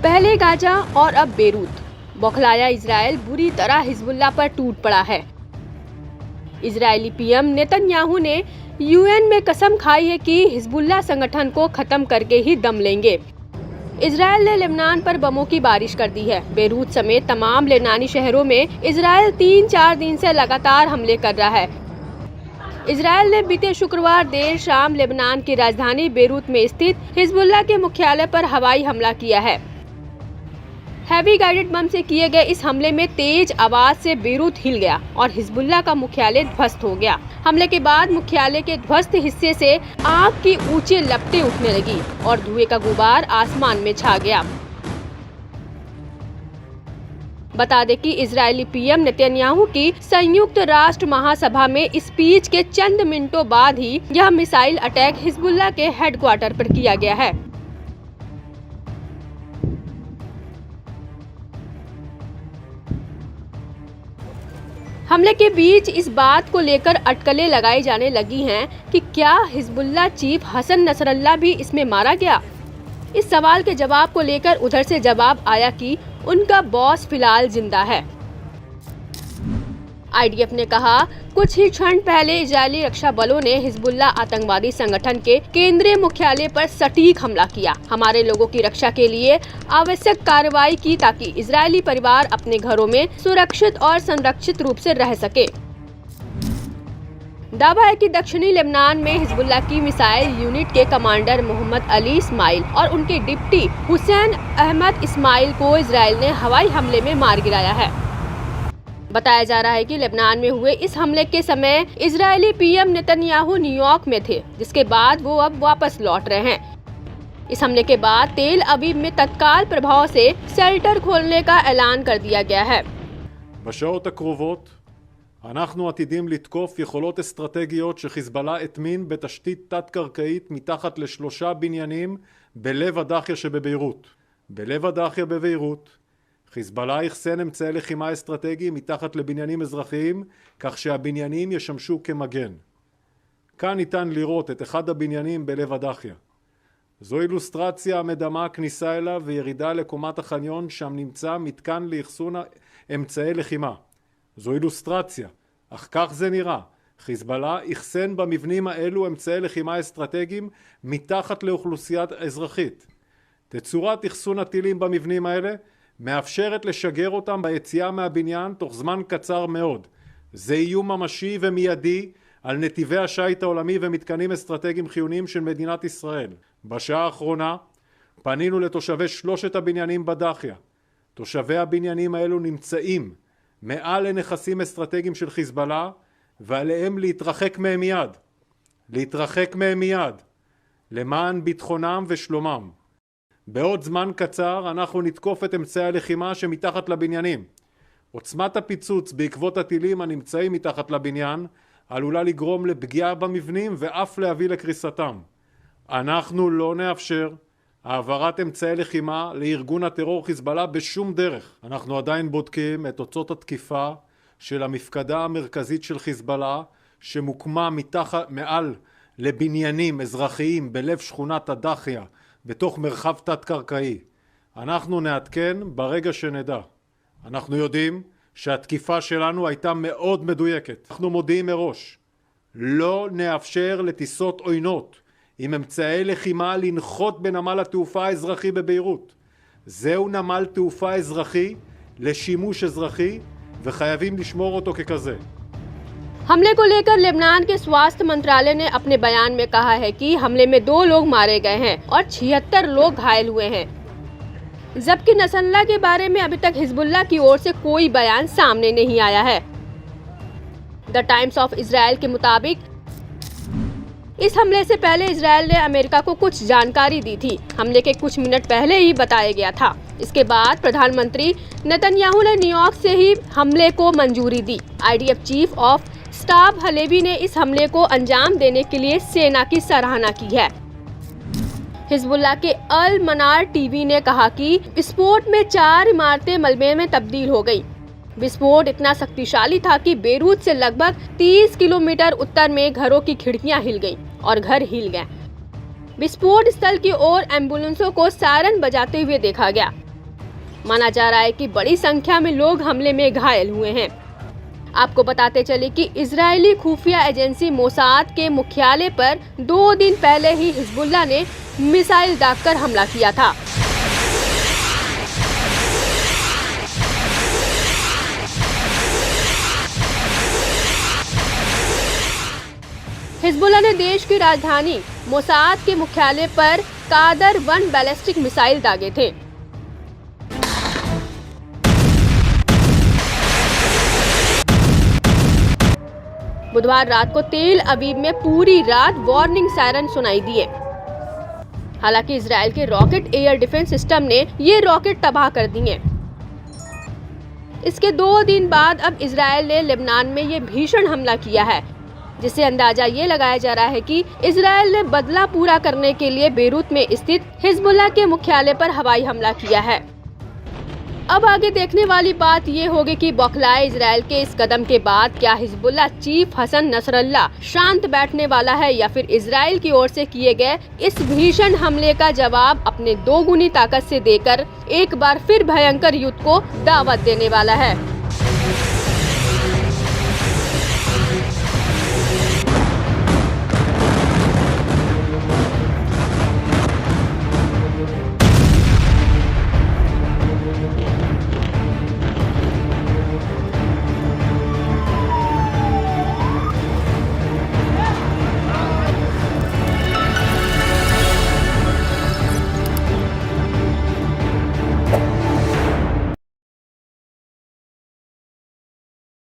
पहले गाजा और अब बेरूत। बौखलाया इजराइल बुरी तरह हिजबुल्लाह पर टूट पड़ा है। इजरायली पीएम नेतन्याहू ने यूएन में कसम खाई है कि हिजबुल्लाह संगठन को खत्म करके ही दम लेंगे। इजराइल ने लेबनान पर बमों की बारिश कर दी है। बेरूत समेत तमाम लेबनानी शहरों में इजराइल 3-4 दिन से लगातार हमले कर रहा है। इजराइल ने बीते शुक्रवार देर शाम लेबनान की राजधानी बेरूत में स्थित हिजबुल्लाह के मुख्यालय पर हवाई हमला किया है। हैवी गाइडेड बम से किए गए इस हमले में तेज आवाज से बेरूत हिल गया और हिजबुल्लाह का मुख्यालय ध्वस्त हो गया। हमले के बाद मुख्यालय के ध्वस्त हिस्से से आग की ऊंची लपटें उठने लगी और धुएं का गुबार आसमान में छा गया। बता दें कि इजरायली पीएम नेतन्याहू की संयुक्त राष्ट्र महासभा में स्पीच के चंद मिनटों बाद ही यह मिसाइल अटैक हिजबुल्लाह के हेडक्वार्टर पर किया गया है। हमले के बीच इस बात को लेकर अटकलें लगाई जाने लगी हैं कि क्या हिजबुल्लाह चीफ हसन नसरल्लाह भी इसमें मारा गया। इस सवाल के जवाब को लेकर उधर से जवाब आया कि उनका बॉस फिलहाल जिंदा है। आईडीएफ ने कहा, कुछ ही क्षण पहले इजरायली रक्षा बलों ने हिजबुल्लाह आतंकवादी संगठन के केंद्रीय मुख्यालय पर सटीक हमला किया। हमारे लोगों की रक्षा के लिए आवश्यक कार्रवाई की ताकि इजरायली परिवार अपने घरों में सुरक्षित और संरक्षित रूप से रह सके। दावा है कि दक्षिणी लेबनान में हिजबुल्लाह की मिसाइल यूनिट के कमांडर मोहम्मद अली इस्माइल और उनके डिप्टी हुसैन अहमद इस्माइल को इजराइल ने हवाई हमले में मार गिराया है। बताया जा रहा है कि लेबनान में हुए इस हमले के समय इजरायली पीएम नेतन्याहू न्यूयॉर्क में थे, जिसके बाद वो अब वापस लौट रहे हैं। इस हमले के बाद तेल अवीव में तत्काल प्रभाव से शेल्टर खोलने का ऐलान कर दिया गया है। בשעות הקרובות אנחנו עתידים לתקוף יכולות אסטרטגיות שחיזבאללה הטמין בתשתית תת-קרקעית מתחת ל3 בניינים בלב הדאחיה שבביירות. בלב הדאחיה בביירות חיזבאללה יחסן אמצעי לחימה אסטרטגיים מתחת לבניינים אזרחיים, כך שהבניינים ישמשו כמגן. כאן ניתן לראות את אחד הבניינים בלב הדאחיה. זו אילוסטרציה המדמה כניסה אליו וירידה לקומת החניון, שם נמצא מתקן לאחסון אמצעי לחימה. זו אילוסטרציה, אך כך זה נראה. חיזבאללה יחסן במבנים האלו אמצעי לחימה אסטרטגיים מתחת לאוכלוסיית אזרחית. תצורת אחסון הטילים במבנים האלה מאפשרת לשגר אותם ביציאה מהבניין תוך זמן קצר מאוד. זה איום ממשי ומיידי על נתיבי השיט העולמי ומתקנים אסטרטגיים חיוניים של מדינת ישראל. בשעה האחרונה פנינו לתושבי 3 הבניינים בדאחיה. תושבי הבניינים האלו נמצאים מעל לנכסים אסטרטגיים של חיזבאללה, ועליהם להתרחק מהם מיד. להתרחק מהם מיד. למען ביטחונם ושלומם. בעוד זמן קצר אנחנו נתקוף את אמצעי הלחימה שמתחת לבניינים. עוצמת הפיצוץ בעקבות הטילים הנמצאים מתחת לבניין עלולה לגרום לפגיעה במבנים ואף להביא לקריסתם. אנחנו לא נאפשר העברת אמצעי לחימה לארגון הטרור חיזבאללה בשום דרך. אנחנו עדיין בודקים את תוצאות התקיפה של המפקדה המרכזית של חיזבאללה שמוקמה מעל לבניינים אזרחיים בלב שכונת הדאחיה בתוך מרחב תת-קרקעי. אנחנו נעדכן ברגע שנדע. אנחנו יודעים שהתקיפה שלנו הייתה מאוד מדויקת. אנחנו מודיעים מראש, לא נאפשר לטיסות עוינות עם אמצעי לחימה לנחות בנמל התעופה האזרחי בביירות. זהו נמל תעופה אזרחי לשימוש אזרחי וחייבים לשמור אותו ככזה. हमले को लेकर लेबनान के स्वास्थ्य मंत्रालय ने अपने बयान में कहा है कि हमले में 2 लोग मारे गए हैं और 76 लोग घायल हुए हैं, जबकि नसरल्लाह के बारे में अभी तक हिजबुल्लाह की ओर से कोई बयान सामने नहीं आया है। द टाइम्स ऑफ इजराइल के मुताबिक इस हमले से पहले इजराइल ने अमेरिका को कुछ जानकारी दी थी। हमले के कुछ मिनट पहले ही बताया गया था। इसके बाद प्रधानमंत्री नेतन्याहू ने न्यूयॉर्क से ही हमले को मंजूरी दी। IDF chief of staff Halevi ने इस हमले को अंजाम देने के लिए सेना की सराहना की है। हिजबुल्लाह के अल मनार टीवी ने कहा कि विस्फोट में 4 इमारतें मलबे में तब्दील हो गई। विस्फोट इतना शक्तिशाली था कि बेरूत से लगभग 30 किलोमीटर उत्तर में घरों की खिड़कियां हिल गईं और घर हिल गए। विस्फोट स्थल की ओर एम्बुलेंसों को सायरन बजाते हुए देखा गया। माना जा रहा है कि बड़ी संख्या में लोग हमले में घायल हुए हैं। आपको बताते चले कि इजरायली खुफिया एजेंसी मोसाद के मुख्यालय पर 2 दिन पहले ही हिजबुल्लाह ने मिसाइल दागकर हमला किया था। हिजबुल्लाह ने देश की राजधानी मोसाद के मुख्यालय पर कादर 1 बैलिस्टिक मिसाइल दागे थे। बुधवार रात को तेल अवीव में पूरी रात वार्निंग सायरन सुनाई दिए। हालांकि इजराइल के रॉकेट एयर डिफेंस सिस्टम ने ये रॉकेट तबाह कर दिए। इसके 2 दिन बाद अब इजराइल ने लेबनान में ये भीषण हमला किया है, जिससे अंदाजा ये लगाया जा रहा है कि इजराइल ने बदला पूरा करने के लिए बेरूत में स्थित हिजबुल्लाह के मुख्यालय पर हवाई हमला किया है। अब आगे देखने वाली बात ये होगी कि बौखलाए इजराइल के इस कदम के बाद क्या हिजबुल्लाह चीफ हसन नसरल्लाह शांत बैठने वाला है या फिर इजराइल की ओर से किए गए इस भीषण हमले का जवाब अपने 2 गुनी ताकत से देकर एक बार फिर भयंकर युद्ध को दावत देने वाला है।